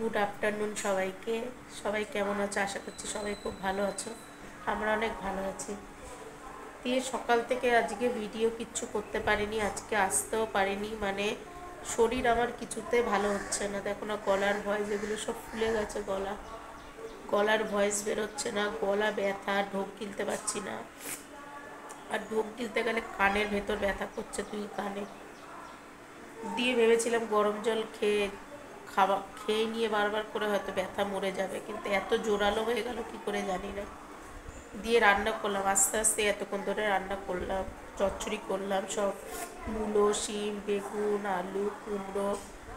Good afternoon সবাইকে। সবাই কেমন আছো? আশা করছি সবাই খুব ভালো আছো। আমরা অনেক ভালো আছি। দিয়ে সকাল থেকে আজকে ভিডিও কিচ্ছু করতে পারিনি, আজকে আসতেও পারিনি। মানে শরীর আমার কিছুতে ভালো হচ্ছে না। দেখো না, গলার ভয়েস এগুলো সব ফুলে গেছে। গলার ভয়েস বেরোচ্ছে না, গলা ব্যথা, ঢোক গিলতে পারছি না। আর ঢোক গিলতে গেলে কানের ভেতর ব্যথা করছে, দুই কানে। দিয়ে ভেবেছিলাম গরম জল খেয়ে নিয়ে বারবার করে হয়তো ব্যথা মরে যাবে, কিন্তু এত জোরালো হয়ে গেল কি করে জানি না। দিয়ে রান্না করলাম আস্তে আস্তে, এতক্ষণ ধরে রান্না করলাম, চচ্চড়ি করলাম সব। মূলো, শিম, বেগুন, আলু, কুমড়ো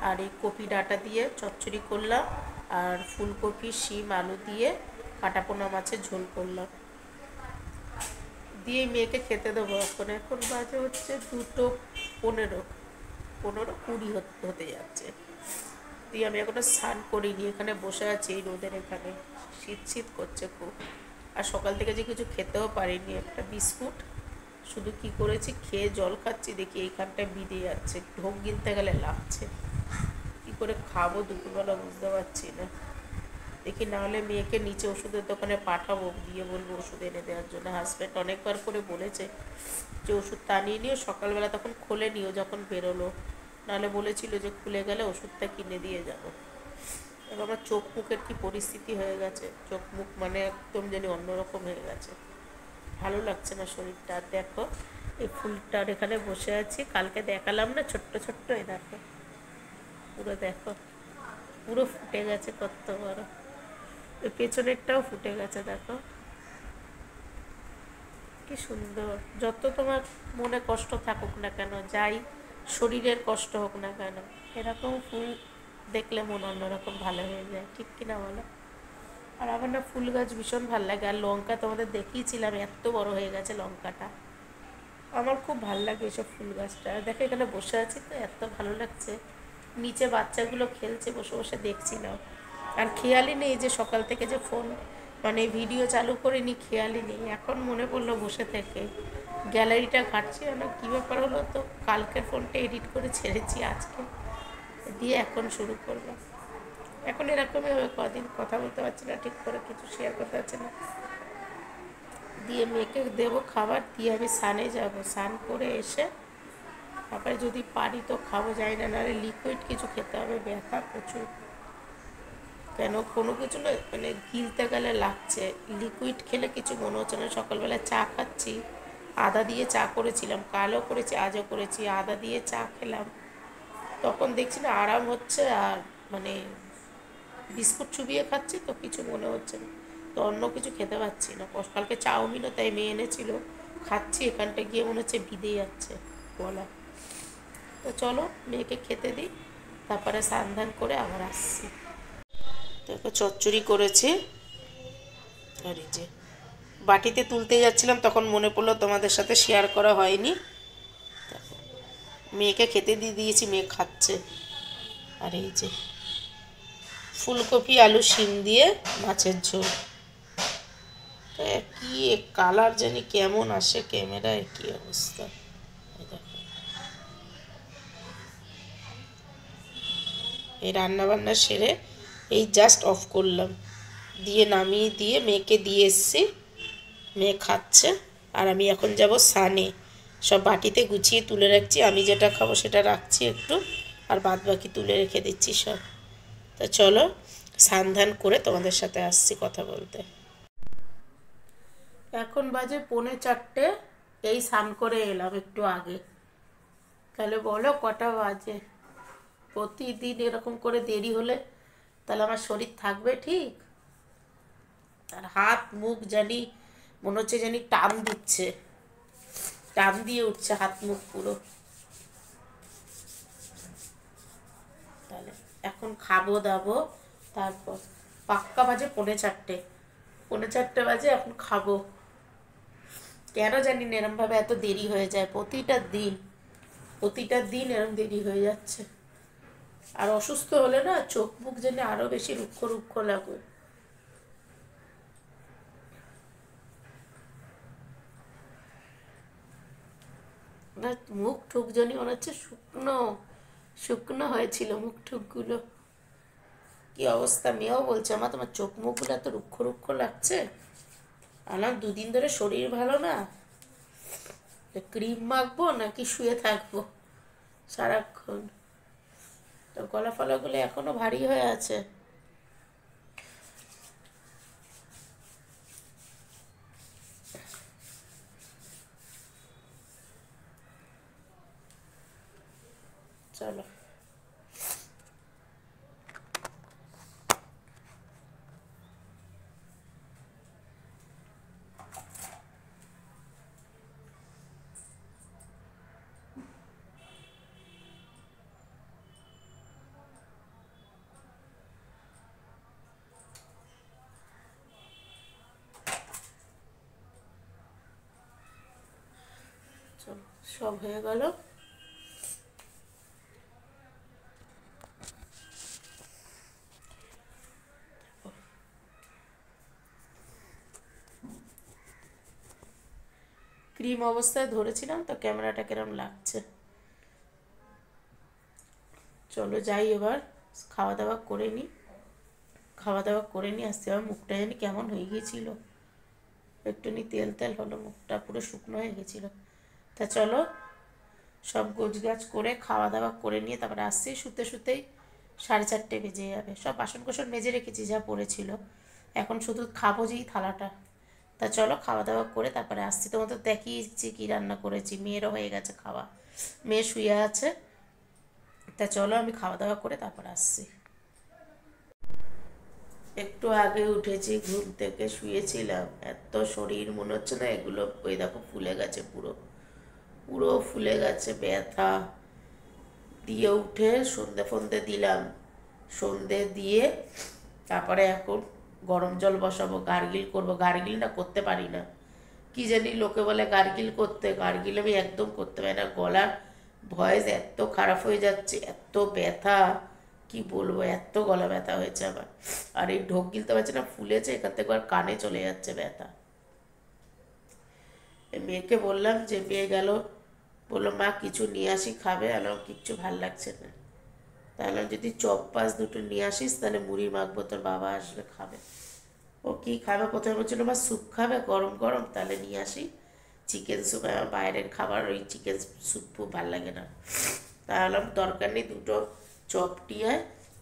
আর এই কপি ডাঁটা দিয়ে চচ্চড়ি করলাম। আর ফুলকপি, শিম, আলু দিয়ে কাটাপোনা মাছের ঝোল করলাম। দিয়ে মেয়েকে খেতে দেবো। এখন বাজে হচ্ছে 2:15, 15:20 হতে যাচ্ছে। দিয়ে আমি এখনো স্নান করিনি, এখানে বসে আছি এই রোদের এখানে। শীত শীত করছে খুব। আর সকাল থেকে যে কিছু খেতেও পারিনি, একটা বিস্কুট শুধু কি করেছি, খেয়ে জল খাচ্ছি, দেখি এইখানটায় বিঁধে যাচ্ছে, ঢোক গিলতে গেলে লাগছে। কি করে খাবো দুপুরবেলা বুঝতে পারছি না। দেখি নাহলে মেয়েকে নিচে ওষুধের দোকানে পাঠাবো, দিয়ে বলবো ওষুধ এনে দেওয়ার জন্য। হাজব্যান্ড অনেকবার করে বলেছে যে ওষুধটা আনিয়ে নিও, সকালবেলা তখন খোলে নিও যখন বেরোলো। নাহলে বলেছিল যে খুলে গেলে ওষুধটা কিনে দিয়ে যাবো। এবার আমার চোখ মুখের কি পরিস্থিতি হয়ে গেছে, চোখ মুখ মানে একদম যেন অন্যরকম হয়ে গেছে। ভালো লাগছে না শরীরটা। আর দেখো এই ফুলটার এখানে বসে আছি, কালকে দেখালাম না ছোট্ট ছোট্ট, এই দেখো পুরো, দেখো পুরো ফুটে গেছে কত বড়। ওই পেছনেরটাও ফুটে গেছে, দেখো কি সুন্দর। যত তোমার মনে কষ্ট থাকুক না কেন, যাই শরীরের কষ্ট হোক না কেন, এরকম ফুল দেখলে মন অন্যরকম ভালো হয়ে যায়, ঠিক কিনা বলো? আর আমার না ফুল গাছ ভীষণ ভালো লাগে। আর লঙ্কা তোমাদের দেখিয়েছিলাম, এত বড় হয়ে গেছে লঙ্কাটা। আমার খুব ভালো লাগে এসব ফুল গাছটা। দেখো এখানে বসে আছি তো, এত ভালো লাগছে। নিচে বাচ্চাগুলো খেলছে, বসে বসে দেখছিলাম। আর খেয়ালই নেই যে সকাল থেকে যে ফোন মানে ভিডিও চালু করিনি, খেয়ালই নেই। এখন মনে পড়লো বসে থেকে গ্যালারিটা ঘাঁটছি, না কী ব্যাপার হলো, তো কালকের ফোনটা এডিট করে ছেড়েছি আজকে, দিয়ে এখন শুরু করলাম। এখন এরকমই হবে কদিন, কথা বলতে পারছি না ঠিক করে, কিছু শেয়ার করতে পারছি না। দিয়ে মেয়েকে দেবো খাবার, দিয়ে আমি স্নানে যাব। স্নান করে এসে তারপরে যদি পারি তো খাবো, যাই না, নাহলে লিকুইড কিছু খেতে হবে, ব্যথা প্রচুর। কেন কোনো কিছু না মানে গিলতে গেলে লাগছে, লিকুইড খেলে কিছু মনে হচ্ছে না। সকালবেলা চা খাচ্ছি, আদা দিয়ে চা করেছিলাম, কালও করেছি আজও করেছি, আদা দিয়ে চা খেলাম, তখন দেখছি না আরাম হচ্ছে। আর মানে বিস্কুট চুবিয়ে খাচ্ছি তো কিছু মনে হচ্ছে না। তো অন্য কিছু খেতে পাচ্ছি না। কালকে চাউমিনও তাই মেয়ে এনেছিল, খাচ্ছি, এখানটা গিয়ে মনে হচ্ছে ভিদে যাচ্ছে গলা। তো চলো মেয়েকে খেতে দিই, তারপরে স্নান করে আবার আসছি। দেখো চচ্চড়ি করেছি, আর এই যে বাটিতে তুলতে যাচ্ছিলাম, তখন মনে পড়লো তোমাদের সাথে শেয়ার করা হয়নি। মেয়েকে খেতে দিয়ে দিয়েছি, মেয়ে খাচ্ছে। আর এই যে ফুলকপি, আলু, শিম দিয়ে মাছের ঝোল। কি কালার জানি কেমন আসে ক্যামেরায়, কি অবস্থা। এই রান্না বান্না সেরে এই জাস্ট অফ করলাম, দিয়ে নামিয়ে দিয়ে মেয়েকে দিয়ে এসছি। মেয়ে খাচ্ছে। আর আমি এখন যাব স্নানে। সব বাটিতে গুছিয়ে তুলে রাখছি, আমি যেটা খাবো সেটা রাখছি একটু, আর বাদ বাকি তুলে রেখে দিচ্ছি সব। তা চলো স্নান করে তোমাদের সাথে আসছি কথা বলতে। এখন বাজে 3:45, এই স্নান করে এলাম একটু আগে। তাহলে বলো কটা বাজে? প্রতিদিন এরকম করে দেরি হলে তাহলে আমার শরীর থাকবে ঠিক? আর হাত মুখ জানি মনে হচ্ছে জানি টান দিচ্ছে, টান দিয়ে উঠছে হাত মুখ পুরো। তাহলে এখন খাবো দাবো, তারপর পাক্কা বাজে 3:45, 3:45 বাজে, এখন খাবো। কেন জানি না এরমভাবে এত দেরি হয়ে যায়, প্রতিটা দিন এরম দেরি হয়ে যাচ্ছে। আর অসুস্থ হলে না চোখ মুখ যেন আরো বেশি রুক্ষ রুক্ষ লাগে। না মুখ ঠুক জানি মনে হচ্ছে শুকনো শুকনো হয়েছিল মুখ ঠুকগুলো। কি অবস্থা, মেয়েও বলছে আমার তোমার চোখ মুখগুলো এত রুক্ষ রুক্ষ লাগছে। আমার 2 দিন ধরে শরীর ভালো না, ক্রিম মাখবো নাকি শুয়ে থাকবো সারাক্ষণ। তো গলা ফলাগুলো এখনো ভারী হয়ে আছে। চলো চলো, সব হয়ে গেল। ক্রিম অবস্থায় ধরেছিলাম তো ক্যামেরাটা কেরম লাগছে। চলো যাই এবার খাওয়া দাওয়া করে নিই। খাওয়া দাওয়া করে নিই, আসতে আমার মুখটা জানি কেমন হয়ে গিয়েছিল, একটুনি তেল তেল হলো, মুখটা পুরো শুকনো হয়ে গেছিলো। তা চলো সব গোছগাছ করে খাওয়া দাওয়া করে নিয়ে তারপরে আসছি। শুতে শুতেই 4:30 বেজে যাবে। সব বাসন কোসন মেজে রেখেছি যা পড়েছিল, এখন শুধু খাবো যেই থালাটা। তা চলো খাওয়া দাওয়া করে তারপরে আসছি। তোমার তো দেখিয়েছি কী রান্না করেছি, মেয়েরও হয়ে গেছে খাওয়া, মেয়ে শুয়ে আছে। তা চলো আমি খাওয়া দাওয়া করে তারপরে আসছি। একটু আগে উঠেছি ঘুম থেকে, শুয়েছিলাম, এত শরীর মনে হচ্ছে না এগুলো ওই দেখো ফুলে গেছে, পুরো পুরো ফুলে গেছে, ব্যথা। দিয়ে উঠে সন্ধে ফন্দে দিলাম, সন্ধে দিয়ে তারপরে এখন গরম জল বসাবো, গার্গিল করবো। গার্গিল না করতে পারি না, কি জানি লোকে বলে গার্গিল করতে, গার্গিল আমি একদম করতে পারি না। গলার ভয়েস এত খারাপ হয়ে যাচ্ছে, এত ব্যথা, কি বলবো, এত গলা ব্যথা হয়েছে আমার। আর এই ঢোক গিলতে পারছে না, ফুলেছে এখান থেকে, আর কানে চলে যাচ্ছে ব্যথা। মেয়েকে বললাম, যে মেয়ে গেল, বললো মা কিছু নিয়ে আসি খাবে, আলাম কিচ্ছু ভাল লাগছে না। তাহলে যদি চপ পাস দুটো নিয়ে আসিস তাহলে মুড়ি মাখবো, তোর বাবা আসবে খাবে। ও কি খাবে, প্রথমে বলছিল মা স্যুপ খাবে গরম গরম, তাহলে নিয়ে আসি চিকেন স্যুপ। আমার বাইরের খাবার ওই চিকেন স্যুপ খুব ভালো লাগে না। তাহলে দরকার নেই, দুটো চপ নিয়ে আয়,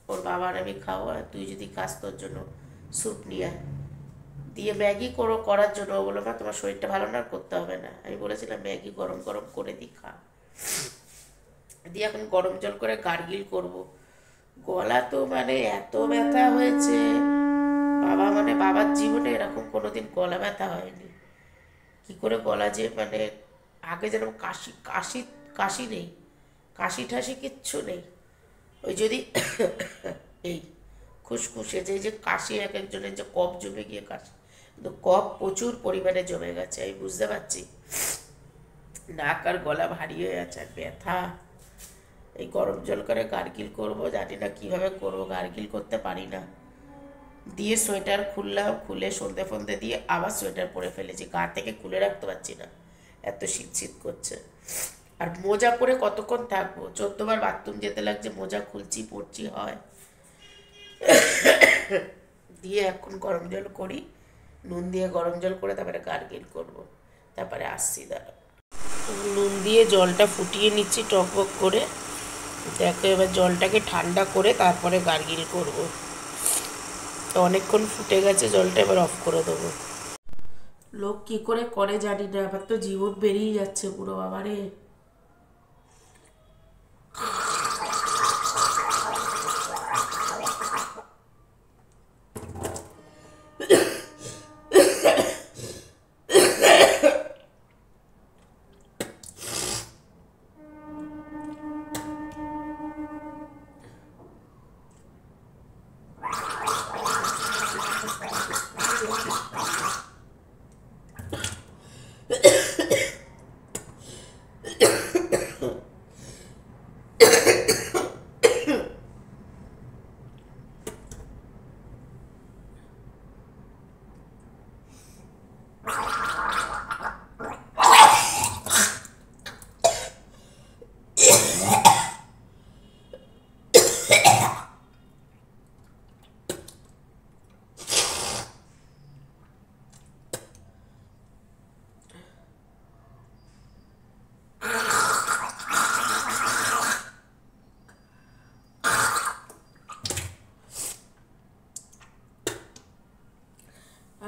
ওর বাবার আমি খাবো, আর তুই যদি খাস তোর জন্য স্যুপ নিয়ে আয়। দিয়ে ম্যাগি করার জন্য ও বললো মা তোমার শরীরটা ভালো না, করতে হবে না। আমি বলেছিলাম ম্যাগি গরম গরম করে দিই, খা। দিয়ে এখন গরম জল করে গার্গিল করব। গলা তো মানে এত ব্যথা হয়েছে, বাবা মানে বাবার জীবনে এরকম কোনোদিন গলা ব্যথা হয়নি। কি করে গলা যে মানে আগে যেরকম কাশি কাশি কাশি নেই, কাশি ঠাসি কিচ্ছু নেই। ওই যদি এই খুসখুসে যে কাশি, এক একজনের যে কফ জমে গিয়ে কাশি, কিন্তু কফ প্রচুর পরিমাণে জমে গেছে, আমি বুঝতে পারছি। নাক আর গলা ভারী হয়ে আছে, আর ব্যথা। এই গরম জল করে গার্গিল করবো, জানি না কীভাবে করবো, গার্গিল করতে পারি না। দিয়ে সোয়েটার খুললাম, খুলে সন্ধে ফন্দে দিয়ে আবার সোয়েটার পরে ফেলেছি, গা থেকে খুলে রাখতে পারছি না, এত শীত শীত করছে। আর মোজা পরে কতক্ষণ থাকবো, 14বার বাথরুম যেতে লাগছে, মোজা খুলছি পড়ছি হয়। দিয়ে এখন গরম জল করি, নুন দিয়ে গরম জল করে তারপরে গার্গিল করব, তারপরে আসছি। দাঁড়া, নুন দিয়ে জলটা ফুটিয়ে নিচ্ছি টকবক করে। দেখো এবার জলটাকে ঠান্ডা করে তারপরে গার্গিল করব। তো অনেকক্ষণ ফুটে গেছে জলটা, এবার অফ করে দেবো। লোক কি করে জানি না, আবার তো জীবন বেরিয়ে যাচ্ছে পুরো, বাবারে।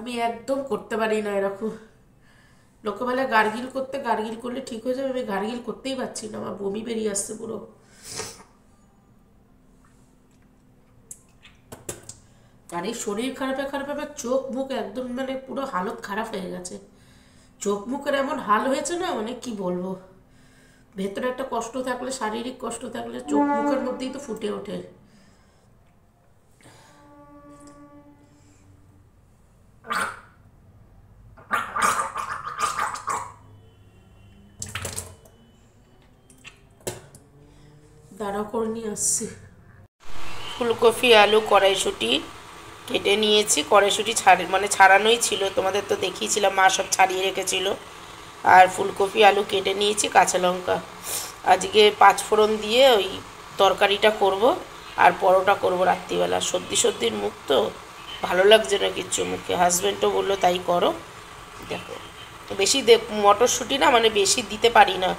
আমি একদম করতে পারি না এরকম। লোকে বলে গার্গিল করতে, গার্গিল করলে ঠিক হয়ে যাবে, আমি গার্গিল করতেই পারছি না, আমার বমি বেরিয়ে আসছে পুরো। আর এই শরীর খারাপে খারাপে আমার চোখ মুখ একদম মানে পুরো হালত খারাপ হয়ে গেছে। চোখ মুখের এমন হাল হয়েছে না, মানে কি বলবো। ভেতরে একটা কষ্ট থাকলে, শারীরিক কষ্ট থাকলে চোখ মুখের মধ্যেই তো ফুটে ওঠে। দাঁড়া করে নিয়ে আসছি। ফুলকপি আলু কড়াইশুঁটি কেটে নিয়েছি। কড়াইশুঁটি ছাড়ানোই ছিল, তোমাদের তো দেখিয়েছিলাম, মা সব ছাড়িয়ে রেখেছিল। আর ফুলকপি আলু কেটে নিয়েছি, কাঁচা লঙ্কা। আজকে 5 ফোড়ন দিয়ে ওই তরকারিটা করব, আর পরোটা করব রাত্রিবেলা। সর্দির মুখ তো, ভালো লাগছে না কিচ্ছু মুখে। হাজব্যান্ডও বললো তাই করো। দেখো বেশি মটরশুঁটি না মানে বেশি দিতে পারি না,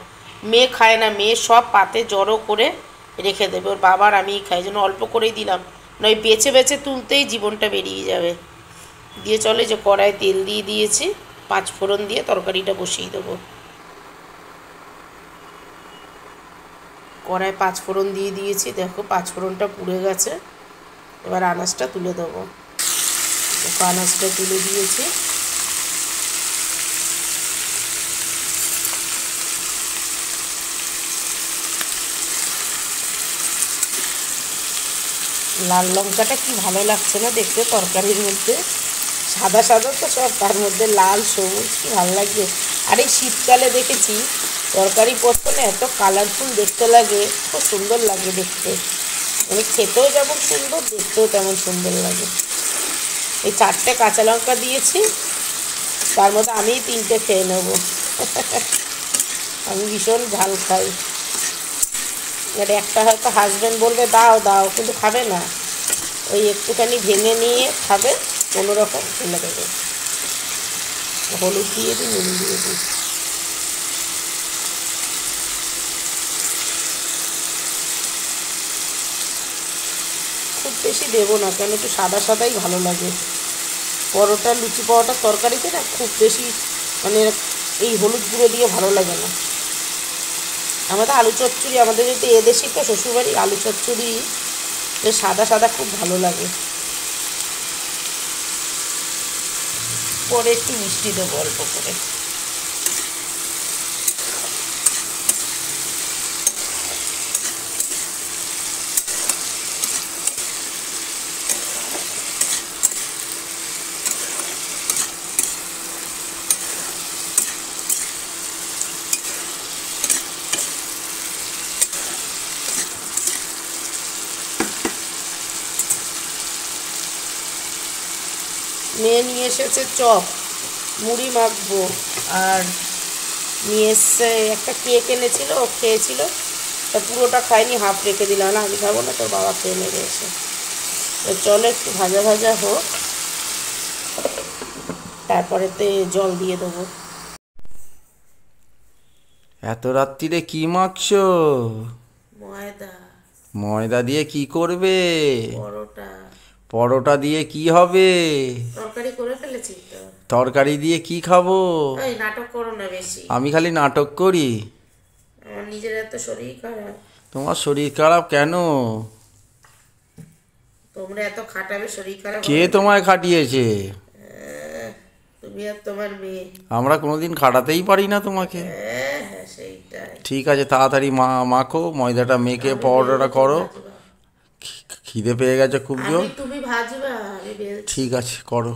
মেয়ে খায় না। মেয়ে সব পাতে জড়ো করে রেখে দেবে, ওর বাবার আমিই খাই, যেন অল্প করেই দিলাম, নয় বেছে বেছে তুলতেই জীবনটা বেরিয়ে যাবে। দিয়ে চলে যে কড়ায় তেল দিয়ে দিয়েছি, 5 ফোড়ন দিয়ে তরকারিটা বসিয়ে দেবো। কড়ায় 5 ফোড়ন দিয়ে দিয়েছি, দেখো 5 ফোড়নটা পুড়ে গেছে। এবার আনাজটা তুলে দেবো। আনাজটা তুলে দিয়েছি। লাল লঙ্কাটা কি ভালো লাগছে না দেখতে তরকারির মধ্যে, সাদা সাদা তো সব, তার মধ্যে লাল সবুজ, কি ভালো লাগছে। আর এই শীতকালে দেখেছি তরকারি পত্র না এত কালারফুল দেখতে লাগে, খুব সুন্দর লাগে দেখতে, মানে খেতেও যেমন সুন্দর, দেখতেও তেমন সুন্দর লাগে। এই 4টে কাঁচা লঙ্কা দিয়েছি, তার মধ্যে আমি 3টে খেয়ে নেব। আমি ভীষণ ঝাল খাই। এবার একটা হয়তো হাজব্যান্ড বলবে দাও দাও, কিন্তু খাবে না, ওই একটুখানি ভেঙে নিয়ে খাবে, কোনো রকম ফেলে দেবে। হলুদ দিয়ে দিই, নুন দিয়ে দিই। খুব বেশি দেবো না, কেন একটু সাদা সাদাই ভালো লাগে। পরোটা, লুচি পরোটার তরকারিতে না খুব বেশি মানে এই হলুদ গুঁড়ো দিয়ে ভালো লাগে না। আমাদের আলু চচ্চড়ি, আমাদের যেহেতু এদেশি তো শ্বশুরবাড়ি, আলু চচ্চড়ি সাদা সাদা খুব ভালো লাগে। পরে একটু মিষ্টি দেবো অল্প করে। মেয়ে নিয়ে এসেছে চপ, মুড়ি মাখবো, আর নিয়ে এসছে একটা কেক এনেছিল, ও খেয়েছিল, তা পুরোটা খাইনি, হাফ রেখে দিলাম, না আমি খাবো না, তোর বাবা খেয়ে নেবে এসে। চলো একটু ভাজা ভাজা হোক, তারপরেতে জল দিয়ে দেবো। এত রাত্রিরে কি মাখছো? ময়দা। ময়দা দিয়ে কি করবে? পরোটা। পরোটা দিয়ে কি হবে? তরকারি করে ফেলেছি তো। তরকারি দিয়ে কি খাবো? ওই নাটক করো না বেশি। আমি খালি নাটক করি? আমার নিজের এত শরীর খারাপ। তোমার শরীর খারাপ কেন? তোমরা এত খাটাবে, শরীর খারাপ কে হবে না? তোমায় খাটিয়েছে? তুমি আর তোমার মেয়ে। আমরা কোনোদিন খাটাতেই পারি না তোমাকে। হ্যাঁ হ্যাঁ, সেইটাই। ঠিক আছে, তাড়াতাড়ি মাখো, ময়দাটা মেখে আমি পরোটাটা বেলবো, করো। তুমি ভাজবা। খিদে পেয়ে গেছে খুব জোর। তুমি ভাজবা, আমি বেলছি। ঠিক আছে, করো।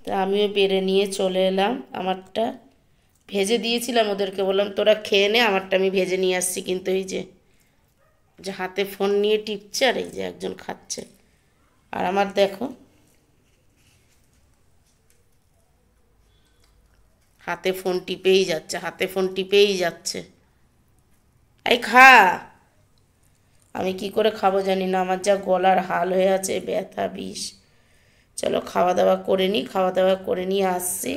তা আমিও বেড়ে নিয়ে চলে এলাম। আমারটা ভেজে দিয়েছিলাম ওদেরকে, বললাম তোরা খেয়ে নে, আমারটা আমি ভেজে নিয়ে আসছি। কিন্তু এই যে যে হাতে ফোন নিয়ে টিপছে, আর এই যে একজন খাচ্ছে, আর আমার দেখো হাতে ফোন টিপেই যাচ্ছে, হাতে ফোন টিপেই যাচ্ছে। এই খা। আমি কি করে খাবো জানি না, আমার যা গলার হাল হয়ে আছে, ব্যথা বিষ। চলো খাওয়া দাওয়া করে নিই, খাওয়া দাওয়া করে নিয়ে আসছি।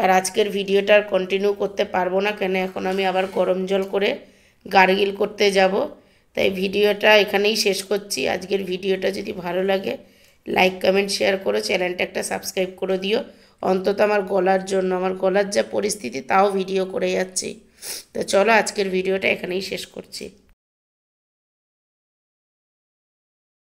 আর আজকের ভিডিওটা আর কন্টিনিউ করতে পারবো না, কেন এখন আমি আবার গরম জল করে গার্গিল করতে যাব। তাই ভিডিওটা এখানেই শেষ করছি। আজকের ভিডিওটা যদি ভালো লাগে লাইক কমেন্ট শেয়ার করো, চ্যানেলটা একটা সাবস্ক্রাইব করে দিও, অন্তত আমার গলার জন্য। আমার গলার যা পরিস্থিতি, তাও ভিডিও করে যাচ্ছি। তো চলো, আজকের ভিডিওটা এখানেই শেষ করছি।